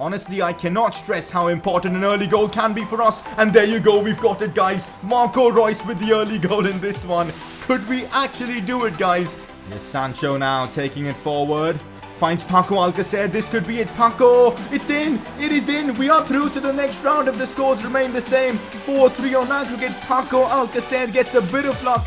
Honestly, I cannot stress how important an early goal can be for us. And there you go, we've got it, guys. Marco Reus with the early goal in this one. Could we actually do it, guys? Here's Sancho now taking it forward. Finds Paco Alcacer. This could be it. Paco, it's in. It is in. We are through to the next round if the scores remain the same. 4-3 on aggregate. Paco Alcacer gets a bit of luck.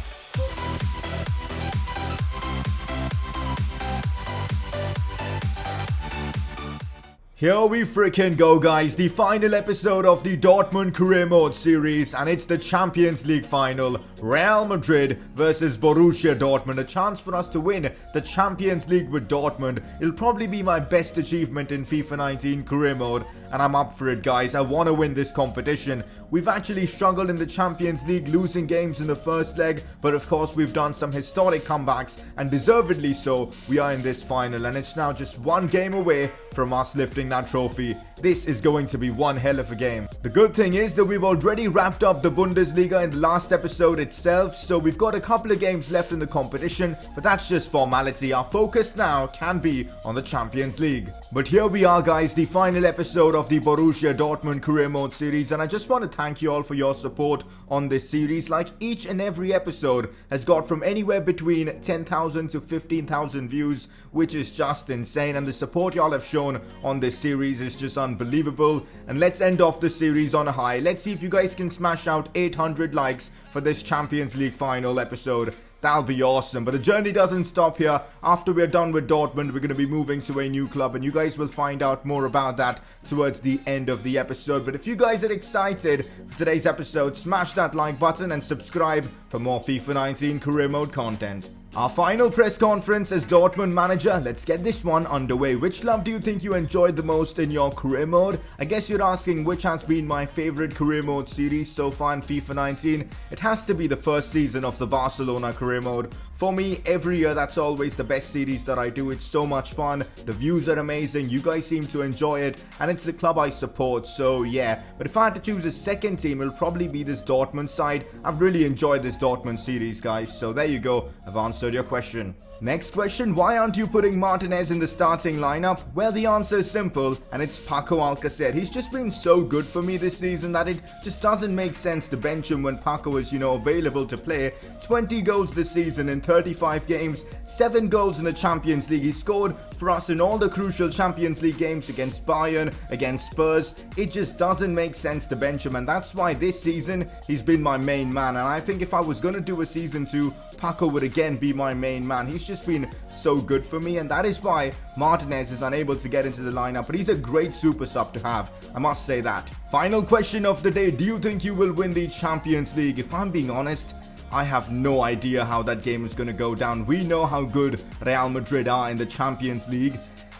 Here we freaking go, guys. The final episode of the Dortmund Career Mode series, and it's the Champions League final. Real Madrid versus Borussia Dortmund. A chance for us to win the Champions League with Dortmund. It'll probably be my best achievement in FIFA 19 Career Mode, and I'm up for it, guys. I want to win this competition. We've actually struggled in the Champions League, losing games in the first leg, but of course we've done some historic comebacks, and deservedly so. We are in this final, and it's now just one game away from us lifting that trophy. This is going to be one hell of a game. The good thing is that we've already wrapped up the Bundesliga in the last episode itself, so we've got a couple of games left in the competition, but that's just formality. Our focus now can be on the Champions League. But here we are, guys, the final episode of the Borussia Dortmund Career Mode series, and I just want to thank you all for your support on this series. Like, each and every episode has got from anywhere between 10,000 to 15,000 views, which is just insane, and the support y'all have shown on this series is just unbelievable. And let's end off the series on a high. Let's see if you guys can smash out 800 likes for this Champions League final episode. That'll be awesome. But the journey doesn't stop here. After we're done with Dortmund, we're going to be moving to a new club, and you guys will find out more about that towards the end of the episode. But if you guys are excited for today's episode, smash that like button and subscribe for more FIFA 19 Career Mode content. Our final press conference as Dortmund manager. Let's get this one underway. Which club do you think you enjoyed the most in your career mode? I guess you're asking which has been my favorite career mode series so far in FIFA 19. It has to be the first season of the Barcelona career mode. For me, every year that's always the best series that I do. It's so much fun. The views are amazing. You guys seem to enjoy it, and it's the club I support, so yeah. But if I had to choose a second team, it'll probably be this Dortmund side. I've really enjoyed this Dortmund series, guys, so there you go. I've answered your question. Next question, why aren't you putting Martinez in the starting lineup? Well, the answer is simple, and it's Paco Alcacer. He's just been so good for me this season that it just doesn't make sense to bench him when Paco is, available to play. 20 goals this season in 35 games, 7 goals in the Champions League. He scored for us in all the crucial Champions League games against Bayern, against Spurs. It just doesn't make sense to bench him, and that's why this season he's been my main man. And I think if I was going to do a season 2, Paco would again be my main man. He's just been so good for me, and that is why Martinez is unable to get into the lineup, but he's a great super sub to have, I must say that. Final question of the day, do you think you will win the Champions League? If I'm being honest, I have no idea how that game is going to go down. We know how good Real Madrid are in the Champions League,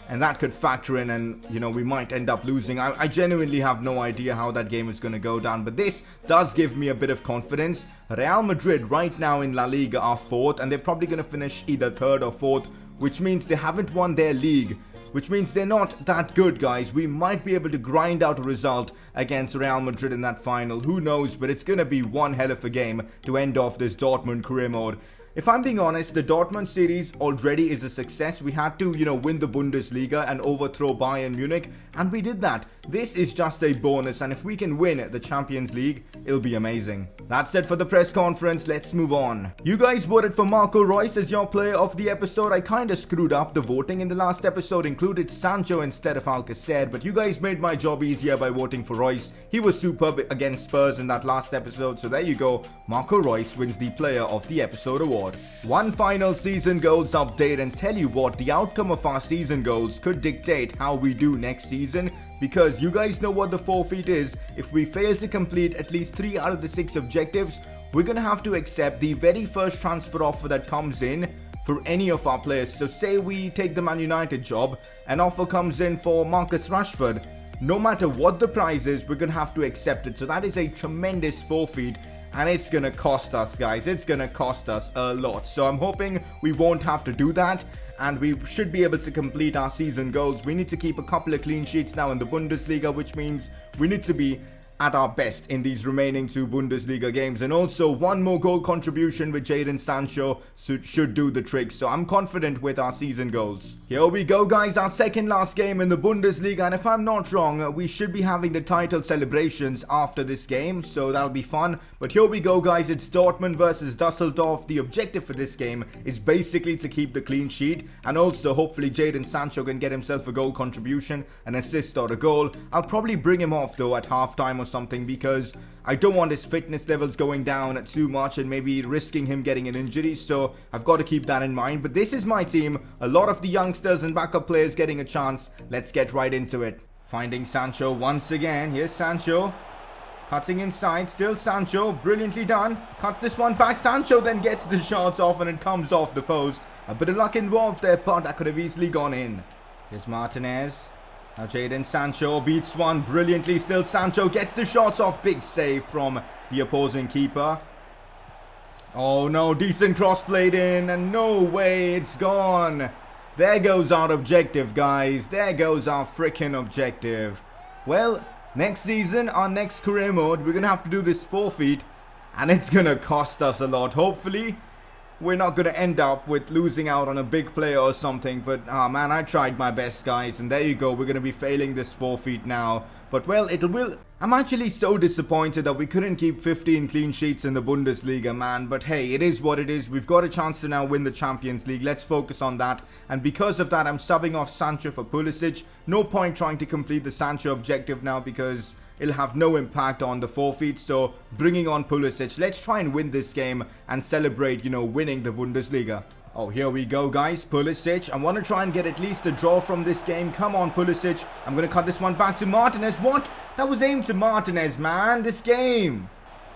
and that could factor in, and we might end up losing. I genuinely have no idea how that game is going to go down, but this does give me a bit of confidence. Real Madrid right now in La Liga are 4th, and they're probably going to finish either 3rd or 4th, which means they haven't won their league, which means they're not that good, guys. We might be able to grind out a result against Real Madrid in that final. Who knows, but it's going to be one hell of a game to end off this Dortmund career mode. If I'm being honest, the Dortmund series already is a success. We had to, win the Bundesliga and overthrow Bayern Munich, and we did that. This is just a bonus, and if we can win the Champions League, it'll be amazing. That's it for the press conference. Let's move on. You guys voted for Marco Reus as your player of the episode. I kinda screwed up. The voting in the last episode included Sancho instead of Alcacer, but you guys made my job easier by voting for Reus. He was superb against Spurs in that last episode, so there you go. Marco Reus wins the player of the episode award. One final season goals update, and tell you what, the outcome of our season goals could dictate how we do next season, because you guys know what the forfeit is. If we fail to complete at least 3 out of the 6 objectives, we're gonna have to accept the very first transfer offer that comes in for any of our players. So say we take the Man United job, an offer comes in for Marcus Rashford. No matter what the price is, we're gonna have to accept it. So that is a tremendous forfeit, and it's gonna cost us, guys. It's gonna cost us a lot. So I'm hoping we won't have to do that, and we should be able to complete our season goals. We need to keep a couple of clean sheets now in the Bundesliga, which means we need to be at our best in these remaining 2 Bundesliga games, and also 1 more goal contribution with Jadon Sancho should do the trick, so I'm confident with our season goals. Here we go guys, our second last game in the Bundesliga, and if I'm not wrong, we should be having the title celebrations after this game, so that'll be fun. But here we go guys, it's Dortmund versus Dusseldorf. The objective for this game is basically to keep the clean sheet, and also hopefully Jadon Sancho can get himself a goal contribution, an assist or a goal. I'll probably bring him off though at halftime or something, because I don't want his fitness levels going down too much and maybe risking him getting an injury, so I've got to keep that in mind. But this is my team, a lot of the youngsters and backup players getting a chance. Let's get right into it. Finding Sancho once again. Here's Sancho, cutting inside, still Sancho, brilliantly done, cuts this one back. Sancho then gets the shots off and it comes off the post. A bit of luck involved there, but that could have easily gone in. Here's Martinez. Now Jadon Sancho beats one brilliantly. Still Sancho gets the shots off. Big save from the opposing keeper. Oh no, decent cross played in, and no way, it's gone. There goes our objective, guys. There goes our freaking objective. Well, next season, our next career mode, we're gonna have to do this forfeit, and it's gonna cost us a lot. Hopefully we're not going to end up with losing out on a big player or something, but man, I tried my best guys, and there you go, we're going to be failing this forfeit now. But well, I'm actually so disappointed that we couldn't keep 15 clean sheets in the Bundesliga, man, but hey, it is what it is. We've got a chance to now win the Champions League. Let's focus on that, and because of that, I'm subbing off Sancho for Pulisic. No point trying to complete the Sancho objective now, because it'll have no impact on the forfeit, so bringing on Pulisic. Let's try and win this game and celebrate, winning the Bundesliga. Oh, here we go, guys. Pulisic. I want to try and get at least a draw from this game. Come on, Pulisic. I'm going to cut this one back to Martinez. What? That was aimed to Martinez, man. This game.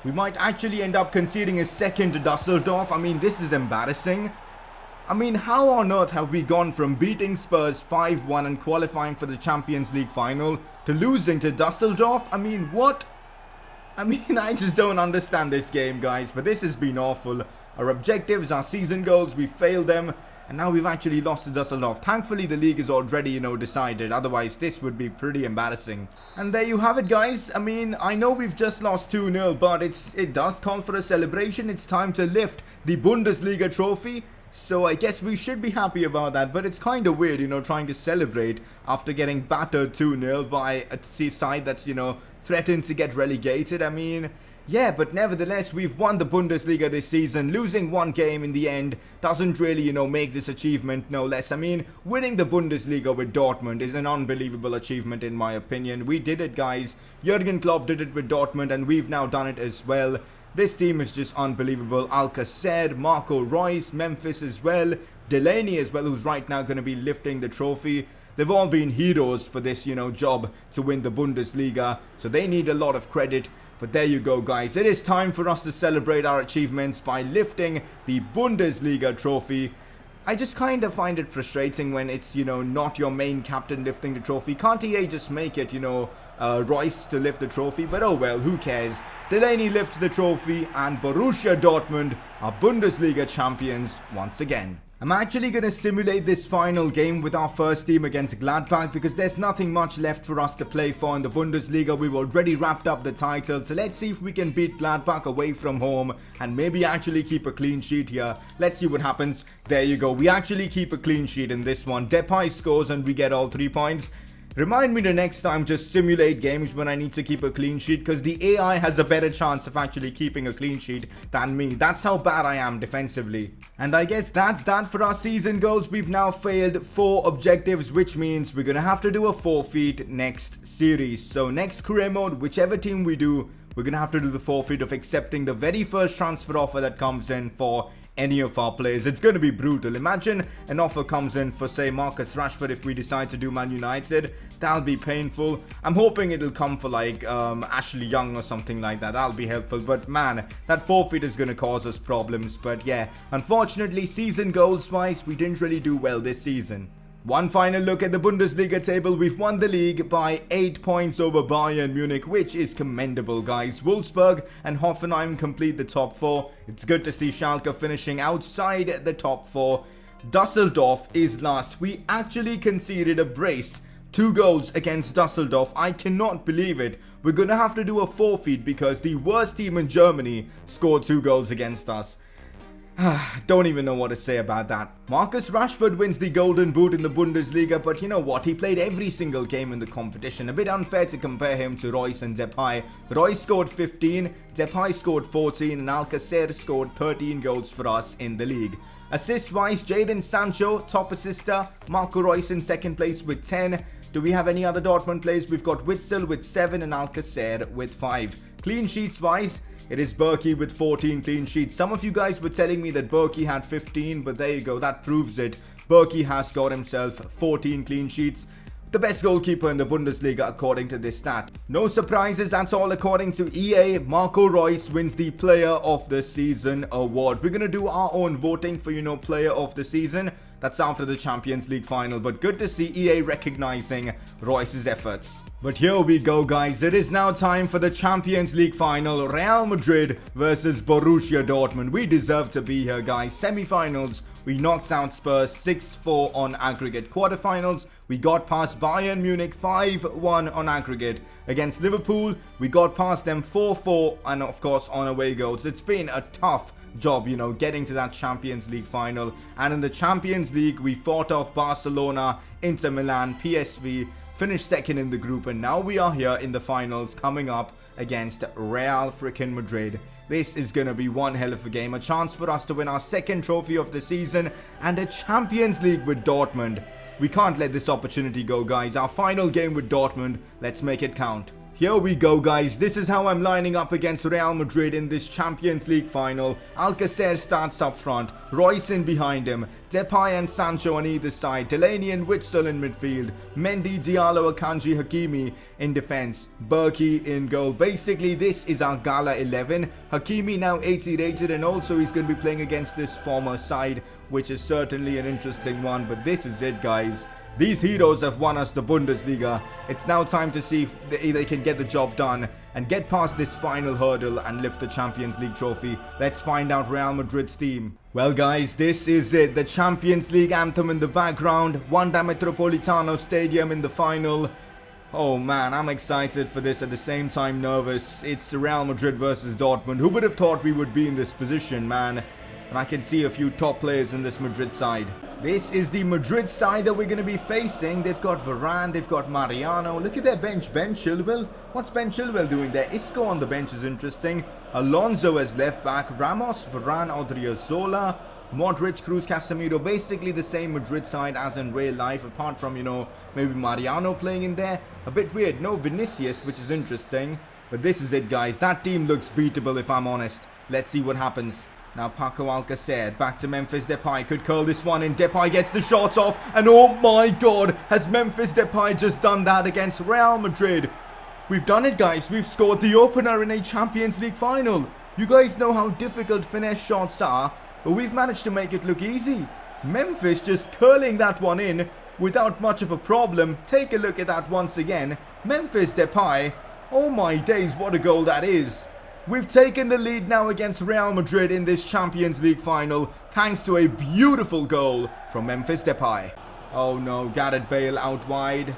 We might actually end up conceding a second to Dusseldorf. I mean, this is embarrassing. I mean, how on earth have we gone from beating Spurs 5-1 and qualifying for the Champions League final to losing to Dusseldorf? I mean, what? I mean, I just don't understand this game, guys, but this has been awful. Our objectives, our season goals, we failed them, and now we've actually lost to Dusseldorf. Thankfully, the league is already, decided. Otherwise, this would be pretty embarrassing. And there you have it, guys. I mean, I know we've just lost 2-0, but it does call for a celebration. It's time to lift the Bundesliga trophy. So I guess we should be happy about that, but it's kind of weird, trying to celebrate after getting battered 2-0 by a side that's, threatened to get relegated. I mean, yeah, but nevertheless, we've won the Bundesliga this season. Losing one game in the end doesn't really, make this achievement no less. I mean, winning the Bundesliga with Dortmund is an unbelievable achievement in my opinion. We did it, guys. Jurgen Klopp did it with Dortmund, and we've now done it as well. This team is just unbelievable. Alcacer, Marco Reus, Memphis as well, Delaney as well, who's right now going to be lifting the trophy. They've all been heroes for this, job to win the Bundesliga, so they need a lot of credit. But there you go, guys. It is time for us to celebrate our achievements by lifting the Bundesliga trophy. I just kind of find it frustrating when it's, not your main captain lifting the trophy. Can't EA just make it, Reus to lift the trophy? But oh well, who cares? Delaney lifts the trophy, and Borussia Dortmund are Bundesliga champions once again. I'm actually going to simulate this final game with our first team against Gladbach, because there's nothing much left for us to play for in the Bundesliga. We've already wrapped up the title, so let's see if we can beat Gladbach away from home and maybe actually keep a clean sheet here. Let's see what happens. There you go. We actually keep a clean sheet in this one. Depay scores and we get all 3 points. Remind me the next time just simulate games when I need to keep a clean sheet, because the AI has a better chance of actually keeping a clean sheet than me. That's how bad I am defensively. And I guess that's that for our season goals. We've now failed 4 objectives, which means we're gonna have to do a forfeit next series. So next career mode, whichever team we do, we're gonna have to do the forfeit of accepting the very first transfer offer that comes in for any of our players. It's going to be brutal. Imagine an offer comes in for, say, Marcus Rashford if we decide to do Man United. That'll be painful. I'm hoping it'll come for like Ashley Young or something like that. That'll be helpful. But man, that forfeit is going to cause us problems. But yeah, unfortunately, season goals wise, we didn't really do well this season. One final look at the Bundesliga table. We've won the league by 8 points over Bayern Munich, which is commendable, guys. Wolfsburg and Hoffenheim complete the top 4. It's good to see Schalke finishing outside the top 4. Dusseldorf is last. We actually conceded a brace 2 goals against Dusseldorf. I cannot believe it. We're gonna have to do a forfeit because the worst team in Germany scored 2 goals against us. Don't even know what to say about that. Marcus Rashford wins the Golden Boot in the Bundesliga, but you know what? He played every single game in the competition. A bit unfair to compare him to Royce and Depay. Royce scored 15, Depay scored 14, and Alcacer scored 13 goals for us in the league. Assist-wise, Jadon Sancho, top assister. Marco Reus in second place with 10. Do we have any other Dortmund players? We've got Witsel with 7 and Alcacer with 5. Clean sheets-wise, it is Berkey with 14 clean sheets. Some of you guys were telling me that Berkey had 15, but there you go, that proves it. Berkey has got himself 14 clean sheets. The best goalkeeper in the Bundesliga according to this stat. No surprises, that's all according to EA. Marco Reus wins the Player of the Season award. We're going to do our own voting for, Player of the Season. That's after the Champions League final, but good to see EA recognizing Reus's efforts. But here we go, guys. It is now time for the Champions League final. Real Madrid versus Borussia Dortmund. We deserve to be here, guys. Semi-finals, we knocked out Spurs 6-4 on aggregate. Quarterfinals, we got past Bayern Munich 5-1 on aggregate. Against Liverpool, we got past them 4-4 and of course on away goals. It's been a tough job, getting to that Champions League final. And in the Champions League, we fought off Barcelona, Inter Milan, PSV, finished second in the group, and now we are here in the finals coming up against Real freaking Madrid. This is going to be one hell of a game, a chance for us to win our second trophy of the season and a Champions League with Dortmund. We can't let this opportunity go, guys. Our final game with Dortmund, let's make it count. Here we go, guys. This is how I'm lining up against Real Madrid in this Champions League final. Alcacer starts up front, Reus in behind him, Depay and Sancho on either side, Delaney and Witsel in midfield, Mendy, Diallo, Akanji, Hakimi in defense, Berkey in goal. Basically, this is our Gala 11. Hakimi now 80 rated, and also he's going to be playing against this former side, which is certainly an interesting one. But this is it, guys. These heroes have won us the Bundesliga. It's now time to see if they can get the job done and get past this final hurdle and lift the Champions League trophy. Let's find out Real Madrid's team. Well, guys, this is it. The Champions League anthem in the background. Wanda Metropolitano Stadium in the final. Oh man, I'm excited for this, at the same time nervous. It's Real Madrid versus Dortmund. Who would have thought we would be in this position, man? And I can see a few top players in this Madrid side. This is the Madrid side that we're going to be facing. They've got Varane, they've got Mariano. Look at their bench. Ben Chilwell. What's Ben Chilwell doing there? Isco on the bench is interesting. Alonso as left back. Ramos, Varane, Odriozola, Modric, Cruz, Casemiro. Basically the same Madrid side as in real life, apart from, maybe Mariano playing in there. A bit weird. No Vinicius, which is interesting. But this is it, guys. That team looks beatable, if I'm honest. Let's see what happens. Now Paco Alcacer, back to Memphis Depay, could curl this one in. Depay gets the shots off, and oh my god, has Memphis Depay just done that against Real Madrid? We've done it, guys. We've scored the opener in a Champions League final. You guys know how difficult finesse shots are, but we've managed to make it look easy. Memphis just curling that one in without much of a problem. Take a look at that once again. Memphis Depay, oh my days, what a goal that is. We've taken the lead now against Real Madrid in this Champions League final, thanks to a beautiful goal from Memphis Depay. Oh no, Gareth Bale out wide.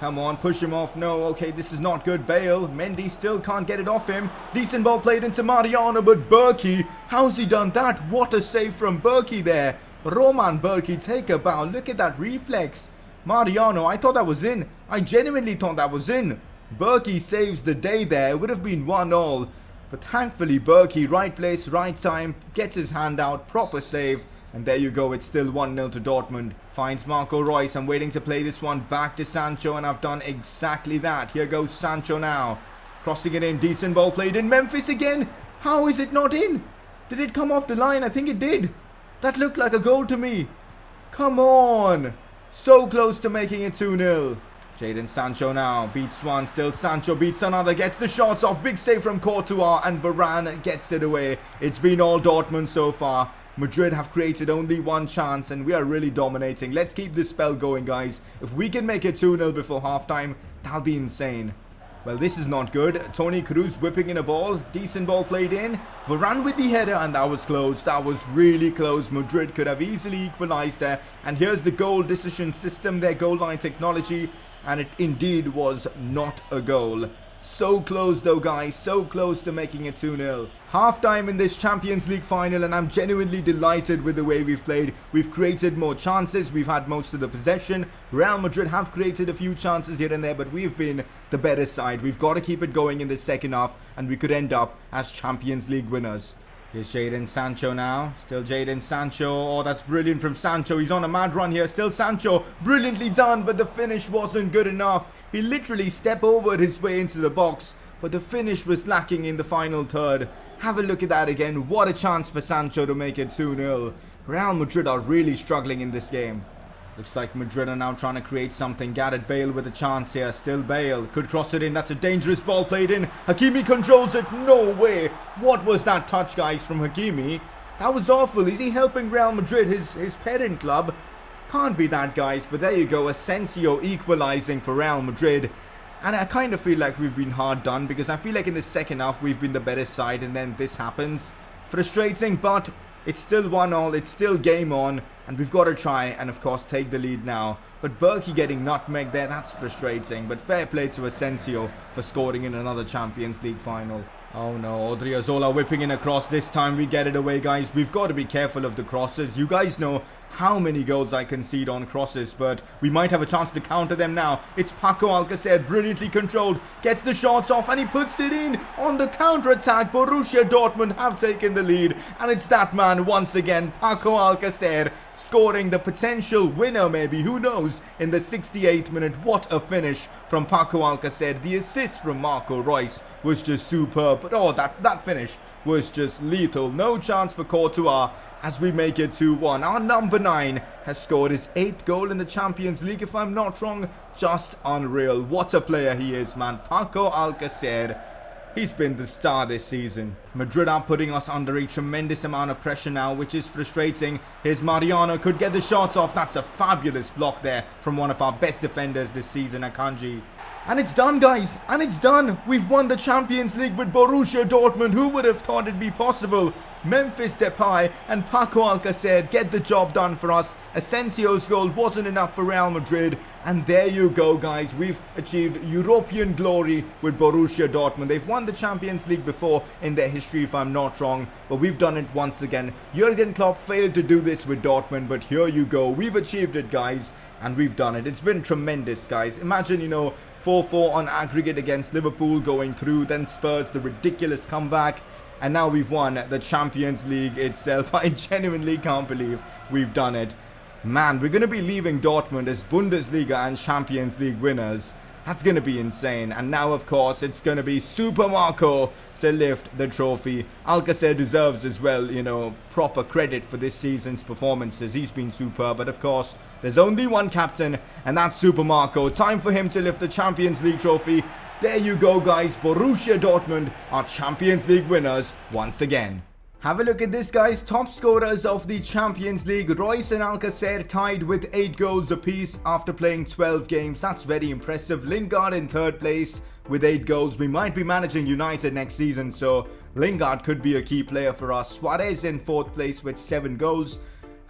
Come on, push him off. No, okay, this is not good. Bale, Mendy still can't get it off him. Decent ball played into Mariano, but Berkey, how's he done that? What a save from Berkey there. Roman Berkey, take a bow. Look at that reflex. Mariano, I thought that was in. I genuinely thought that was in. Berkey saves the day there. It would have been 1-1. But thankfully Berkey, right place, right time, gets his hand out, proper save, and there you go, it's still 1-0 to Dortmund. Finds Marco Reus. I'm waiting to play this one back to Sancho, and I've done exactly that. Here goes Sancho now. Crossing it in, decent ball played in. Memphis again. How is it not in? Did it come off the line? I think it did. That looked like a goal to me. Come on. So close to making it 2-0. Jadon Sancho now, beats one, still Sancho beats another, gets the shots off, big save from Courtois, and Varane gets it away. It's been all Dortmund so far. Madrid have created only one chance, and we are really dominating. Let's keep this spell going, guys. If we can make it 2-0 before halftime, that'll be insane. Well, this is not good. Toni Kroos whipping in a ball. Decent ball played in. Varane with the header, and that was close. That was really close. Madrid could have easily equalized there. And here's the goal decision system, their goal line technology. and it indeed was not a goal. So close though, guys, so close to making it 2-0. Half-time in this Champions League final, and I'm genuinely delighted with the way we've played. We've created more chances, we've had most of the possession. Real Madrid have created a few chances here and there, but we've been the better side. We've got to keep it going in the second half, and we could end up as Champions League winners. Here's Jadon Sancho now. Still Jadon Sancho. Oh, that's brilliant from Sancho. He's on a mad run here. Still Sancho. Brilliantly done, but the finish wasn't good enough. He literally stepped over his way into the box, but the finish was lacking in the final third. Have a look at that again. What a chance for Sancho to make it 2-0. Real Madrid are really struggling in this game. Looks like Madrid are now trying to create something. Gareth Bale with a chance here. Still Bale. Could cross it in. That's a dangerous ball played in. Hakimi controls it. No way. What was that touch, guys, from Hakimi? That was awful. Is he helping Real Madrid, his parent club? Can't be that, guys. But there you go. Asensio equalizing for Real Madrid. And I kind of feel like we've been hard done, because I feel like in the second half we've been the better side, and then this happens. Frustrating, but it's still 1-1, it's still game on, and we've got to try and of course take the lead now. But Berkey getting nutmegged there, that's frustrating. But fair play to Asensio for scoring in another Champions League final. Oh no, Odriozola whipping in a cross. This time we get it away, guys. We've got to be careful of the crosses. You guys know how many goals I concede on crosses, but we might have a chance to counter them now. It's Paco Alcacer, brilliantly controlled, gets the shots off, and he puts it in on the counter-attack. Borussia Dortmund have taken the lead, and it's that man once again, Paco Alcacer, scoring the potential winner maybe, who knows, in the 68th minute. What a finish from Paco Alcacer. The assist from Marco Reus was just superb, but oh, that finish was just lethal. No chance for Courtois as we make it 2-1. Our number 9 has scored his 8th goal in the Champions League, if I'm not wrong. Just unreal. What a player he is, man. Paco Alcacer. He's been the star this season. Madrid are putting us under a tremendous amount of pressure now, which is frustrating. Here's Mariano, could get the shots off. That's a fabulous block there from one of our best defenders this season, Akanji. And it's done, guys, and it's done. We've won the Champions League with Borussia Dortmund. Who would have thought it'd be possible? Memphis Depay and Paco Alcacer get the job done for us. Asensio's goal wasn't enough for Real Madrid. And there you go, guys. We've achieved European glory with Borussia Dortmund. They've won the Champions League before in their history, if I'm not wrong. But we've done it once again. Jurgen Klopp failed to do this with Dortmund, but here you go. We've achieved it, guys. And we've done it. It's been tremendous, guys. Imagine, 4-4 on aggregate against Liverpool going through. Then Spurs, the ridiculous comeback. And now we've won the Champions League itself. I genuinely can't believe we've done it. Man, we're going to be leaving Dortmund as Bundesliga and Champions League winners. That's going to be insane. And now, of course, it's going to be Super Marco to lift the trophy. Alcacer deserves as well, proper credit for this season's performances. He's been superb. But, of course, there's only one captain, and that's Super Marco. Time for him to lift the Champions League trophy. There you go, guys. Borussia Dortmund are Champions League winners once again. Have a look at this, guys. Top scorers of the Champions League. Reus and Alcacer tied with 8 goals apiece after playing 12 games. That's very impressive. Lingard in 3rd place with 8 goals. We might be managing United next season, so Lingard could be a key player for us. Suarez in 4th place with 7 goals.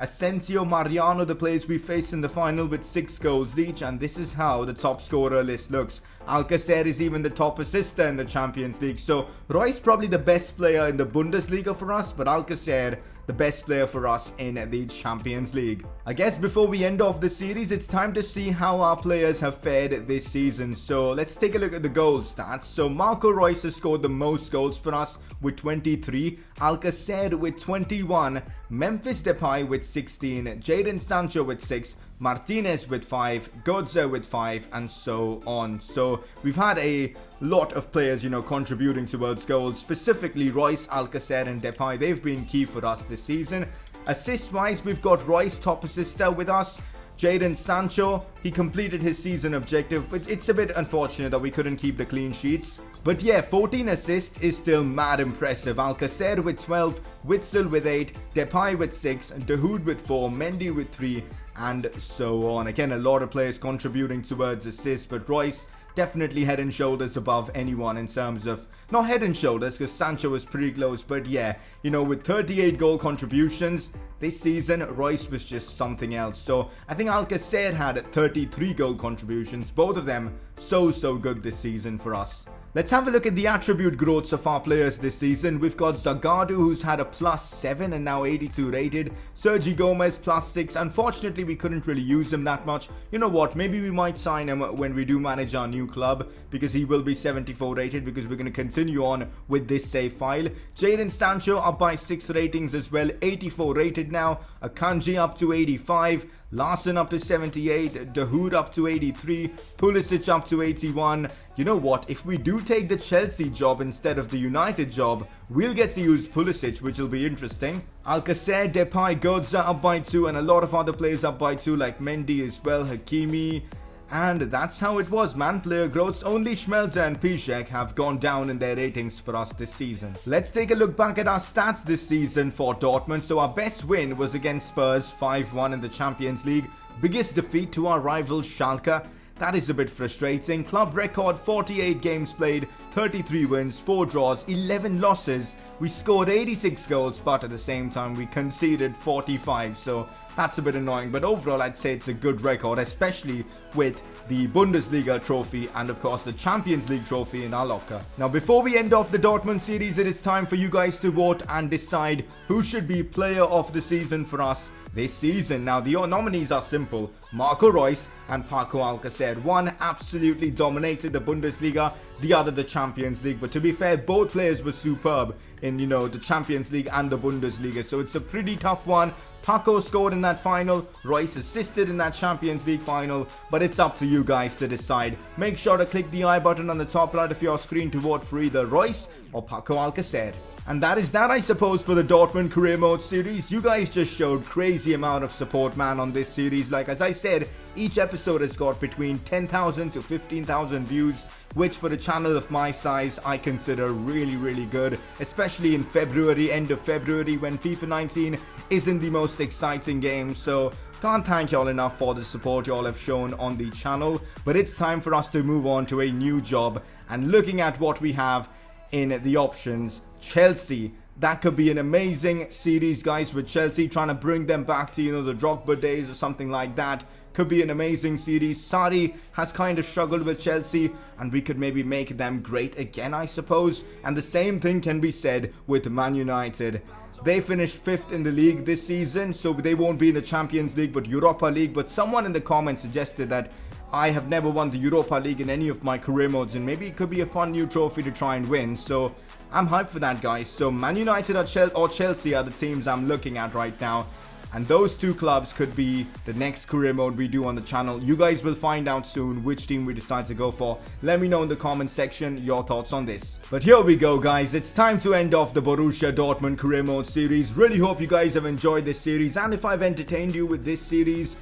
Asensio, Mariano, the players we faced in the final with 6 goals each, and this is how the top scorer list looks. Alcacer is even the top assister in the Champions League, so Reus probably the best player in the Bundesliga for us, but Alcacer the best player for us in the Champions League. I guess before we end off the series, it's time to see how our players have fared this season. So let's take a look at the goal stats. So Marco Reus has scored the most goals for us with 23, Alcacer with 21, Memphis Depay with 16, Jadon Sancho with 6, Martinez with 5, Götze with 5, and so on. So we've had a lot of players, contributing towards goals. Specifically Reus, Alcacer and Depay. They've been key for us this season. Assist-wise, we've got Reus top assister with us. Jadon Sancho, he completed his season objective, but it's a bit unfortunate that we couldn't keep the clean sheets. But yeah, 14 assists is still mad impressive. Alcacer with 12, Witsel with 8, Depay with 6, Dahoud with 4, Mendy with 3, and so on. Again, a lot of players contributing towards assists, but Reus definitely head and shoulders above anyone in terms of, not head and shoulders because Sancho was pretty close, but yeah, you know, with 38 goal contributions this season, Royce was just something else. So I think Alcacer had 33 goal contributions, both of them so good this season for us. Let's have a look at the attribute growths of our players this season. We've got Zagadou, who's had a +7 and now 82 rated. Sergi Gomez +6. Unfortunately, we couldn't really use him that much. You know what? Maybe we might sign him when we do manage our new club, because he will be 74 rated, because we're going to continue on with this save file. Jadon Sancho up by 6 ratings as well. 84 rated now. Akanji up to 85. Larson up to 78, Dahoud up to 83, Pulisic up to 81. You know what, if we do take the Chelsea job instead of the United job, we'll get to use Pulisic, which will be interesting. Alcacer, Depay, Godza up by 2, and a lot of other players up by 2 like Mendy as well, Hakimi. And that's how it was, man. Player growths, only Schmelzer and Piszczek have gone down in their ratings for us this season. Let's take a look back at our stats this season for Dortmund. So our best win was against Spurs, 5-1 in the Champions League. Biggest defeat to our rival Schalke. That is a bit frustrating. Club record 48 games played, 33 wins, 4 draws, 11 losses. We scored 86 goals, but at the same time we conceded 45. So that's a bit annoying, but overall I'd say it's a good record, especially with the Bundesliga trophy and of course the Champions League trophy in our locker. Now before we end off the Dortmund series, it is time for you guys to vote and decide who should be player of the season for us this season. Now the nominees are simple: Marco Reus and Paco Alcacer. One absolutely dominated the Bundesliga, the other the Champions League, but to be fair, both players were superb in, you know, the Champions League and the Bundesliga, so it's a pretty tough one. Paco scored in that final, Reus assisted in that Champions League final, but it's up to you guys to decide. Make sure to click the I button on the top right of your screen to vote for either Reus or Paco Alcacer. And that is that, I suppose, for the Dortmund Career Mode series. You guys just showed crazy amount of support, man, on this series. Like, as I said, each episode has got between 10,000 to 15,000 views, which for a channel of my size, I consider really good. Especially in February, end of February, when FIFA 19 isn't the most exciting game. So can't thank y'all enough for the support y'all have shown on the channel. But it's time for us to move on to a new job. And looking at what we have in the options, Chelsea. That could be an amazing series, guys, with Chelsea, trying to bring them back to, you know, the Drogba days or something like that. Could be an amazing series. Sarri has kind of struggled with Chelsea, and we could maybe make them great again, I suppose. And the same thing can be said with Man United. They finished 5th in the league this season, so they won't be in the Champions League but Europa League. But someone in the comments suggested that I have never won the Europa League in any of my career modes, and maybe it could be a fun new trophy to try and win. So I'm hyped for that, guys. So Man United or Chelsea are the teams I'm looking at right now. And those two clubs could be the next career mode we do on the channel. You guys will find out soon which team we decide to go for. Let me know in the comment section your thoughts on this. But here we go, guys. It's time to end off the Borussia Dortmund career mode series. Really hope you guys have enjoyed this series. And if I've entertained you with this series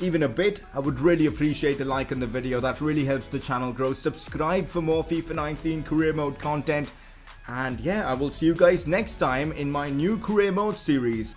even a bit, I would really appreciate a like on the video. That really helps the channel grow. Subscribe for more FIFA 19 career mode content. And yeah, I will see you guys next time in my new career mode series.